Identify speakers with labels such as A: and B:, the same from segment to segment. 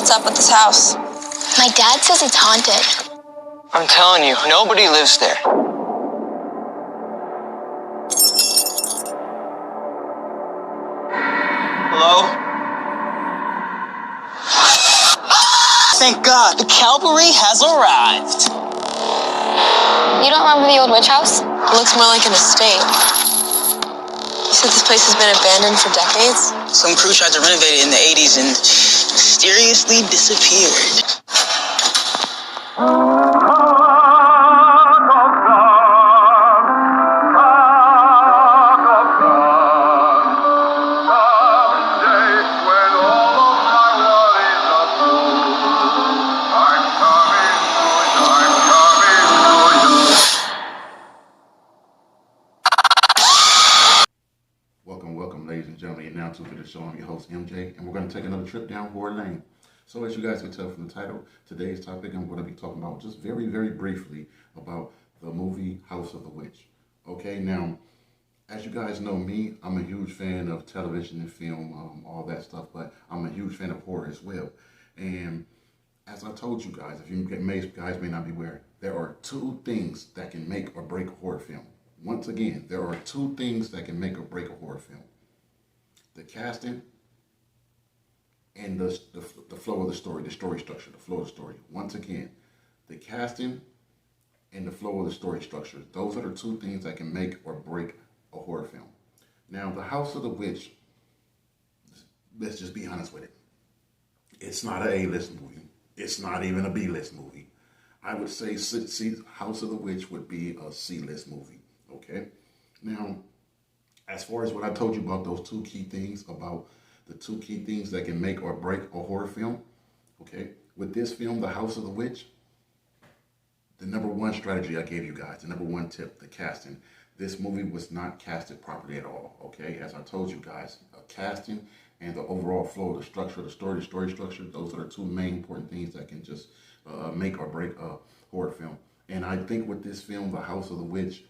A: What's up with this house?
B: My dad says it's haunted.
C: I'm telling you, nobody lives there. Hello? Thank God, the cavalry has arrived.
B: You don't remember the old witch house?
A: It looks more like an estate. You said this place has been abandoned for decades?
C: Some crew tried to renovate it in the 80s and mysteriously disappeared.
D: Welcome, ladies and gentlemen. You're now tuned to the show. I'm your host, MJ, and we're going to take another trip down horror lane. So as you guys can tell from the title, today's topic, I'm going to be talking about just very, very briefly about the movie House of the Witch. Okay, now, as you guys know me, I'm a huge fan of television and film, all that stuff, but I'm a huge fan of horror as well. And as I told you guys, if you guys may not be aware, there are two things that can make or break a horror film. Once again, there are two things that can make or break a horror film. The casting and the flow of the story, the story structure, the flow of the story. Once again, the casting and the flow of the story structure. Those are the two things that can make or break a horror film. Now, The House of the Witch, let's just be honest with it. It's not an A-list movie. It's not even a B-list movie. I would say House of the Witch would be a C-list movie. Okay? Now, as far as what I told you about those two key things, about the two key things that can make or break a horror film, okay? With this film, The House of the Witch, the number one strategy I gave you guys, the number one tip, the casting. This movie was not casted properly at all, okay? As I told you guys, casting and the overall flow of the structure, the story structure, those are the two main important things that can just make or break a horror film. And I think with this film, The House of the Witch,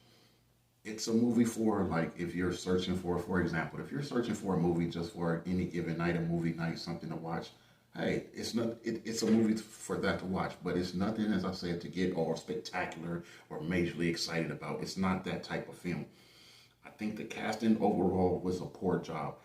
D: it's a movie for, like, if you're searching for example, if you're searching for a movie just for any given night, a movie night, something to watch, hey, it's a movie for that to watch, but it's nothing, as I said, to get all spectacular or majorly excited about. It's not that type of film. I think the casting overall was a poor job.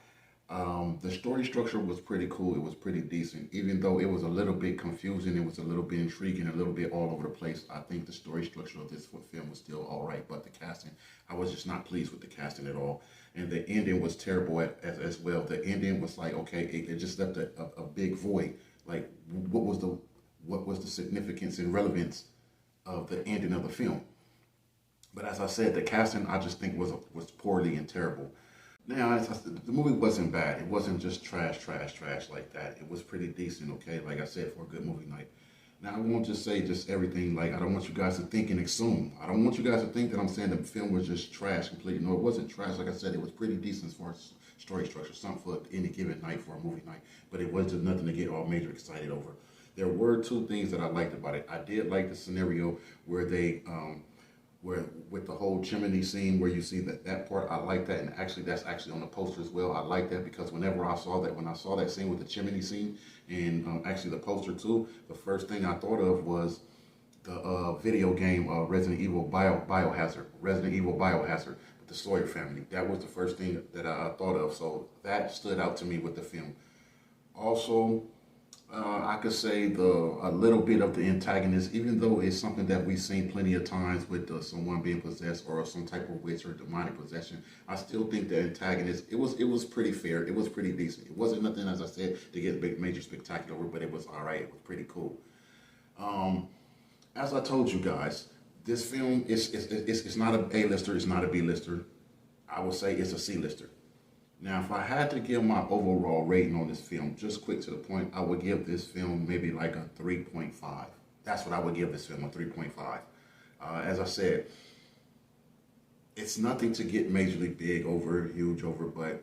D: The story structure was pretty cool. It was pretty decent. Even though it was a little bit confusing, it was a little bit intriguing, a little bit all over the place. I think the story structure of this film was still all right, but the casting, I was just not pleased with the casting at all. And the ending was terrible as well. The ending was like, okay, it just left a big void. Like, what was the significance and relevance of the ending of the film? But as I said, the casting, I just think was poorly and terrible. Now, as I said, the movie wasn't bad. It wasn't just trash like that. It was pretty decent, okay? Like I said, for a good movie night. Now, I won't just say just everything, like, I don't want you guys to think and assume. I don't want you guys to think that I'm saying the film was just trash completely. No, it wasn't trash. Like I said, it was pretty decent as far as story structure, something for any given night for a movie night. But it was just nothing to get all major excited over. There were two things that I liked about it. I did like the scenario where they, where with the whole chimney scene where you see that part, I like that, and actually that's actually on the poster as well. I like that because whenever I saw that, when I saw that scene with the chimney scene and actually the poster too, the first thing I thought of was the video game Resident Evil Biohazard, with the Sawyer family. That was the first thing that I thought of, so that stood out to me with the film. Also, I could say a little bit of the antagonist, even though it's something that we've seen plenty of times with someone being possessed or some type of witch or demonic possession. I still think the antagonist, it was pretty fair. It was pretty decent. It wasn't nothing, as I said, to get big major spectacular over, but it was all right. It was pretty cool. As I told you guys, this film it's not a A-lister. It's not a B-lister. I would say it's a C-lister. Now, if I had to give my overall rating on this film, just quick to the point, I would give this film maybe like a 3.5. That's what I would give this film, a 3.5. As I said, it's nothing to get majorly big over, huge over, but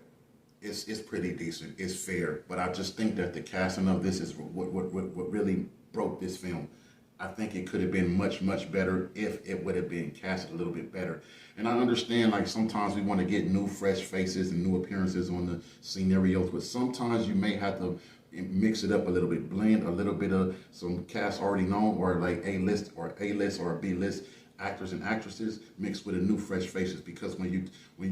D: it's pretty decent. It's fair. But I just think that the casting of this is what really broke this film. I think it could have been much, much better if it would have been casted a little bit better. And I understand, like, sometimes we want to get new, fresh faces and new appearances on the scenarios, but sometimes you may have to mix it up a little bit, blend a little bit of some cast already known, or like A-list or B-list actors and actresses, mixed with a new fresh faces. Because when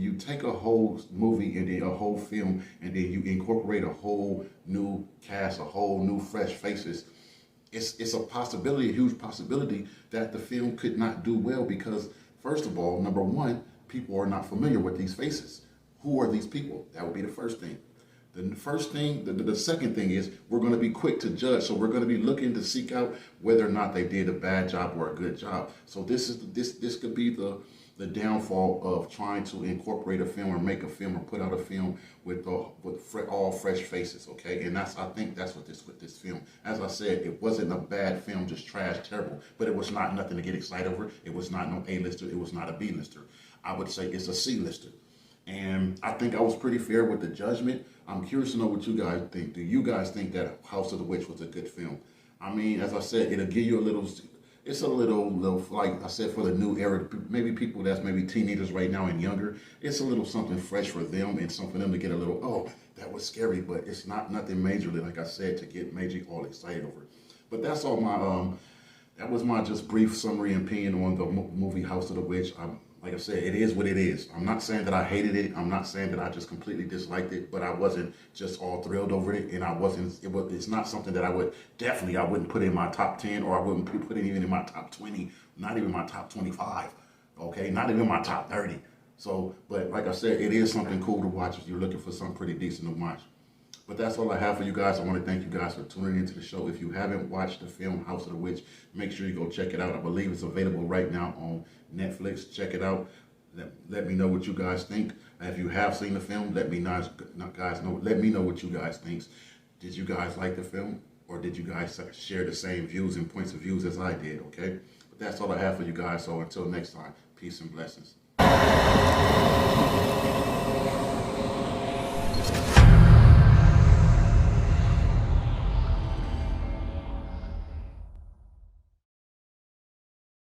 D: you take a whole movie and then a whole film and then you incorporate a whole new cast, a whole new fresh faces, it's a possibility, a huge possibility, that the film could not do well. Because first of all, number one, people are not familiar with these faces. Who are these people? That would be the first thing. The second thing is, we're going to be quick to judge. So we're going to be looking to seek out whether or not they did a bad job or a good job. So this could be the downfall of trying to incorporate a film or make a film or put out a film with all fresh faces. Okay, and I think that's what this film. As I said, it wasn't a bad film, just trash, terrible. But it was not nothing to get excited over. It was not no A-lister. It was not a B-lister. I would say it's a C-lister. And I think I was pretty fair with the judgment. I'm curious to know what you guys think. Do you guys think that House of the Witch was a good film? I mean, as I said, it'll give you a little, it's a little, like I said, for the new era, maybe people that's maybe teenagers right now and younger, it's a little something fresh for them and something for them to get a little, oh, that was scary, but it's not nothing majorly, like I said, to get majorly all excited over. But that's all my, that was my just brief summary and opinion on the movie House of the Witch. Like I said, it is what it is. I'm not saying that I hated it. I'm not saying that I just completely disliked it, but I wasn't just all thrilled over it. And it's not something that I wouldn't put in my top 10, or I wouldn't put it even in my top 20, not even my top 25. Okay, not even my top 30. So, but like I said, it is something cool to watch if you're looking for something pretty decent to watch. But that's all I have for you guys. I want to thank you guys for tuning into the show. If you haven't watched the film House of the Witch, make sure you go check it out. I believe it's available right now on Netflix. Check it out. Let me know what you guys think. If you have seen the film, let me know what you guys think. Did you guys like the film, or did you guys share the same views and points of views as I did? Okay. But that's all I have for you guys. So until next time, peace and blessings.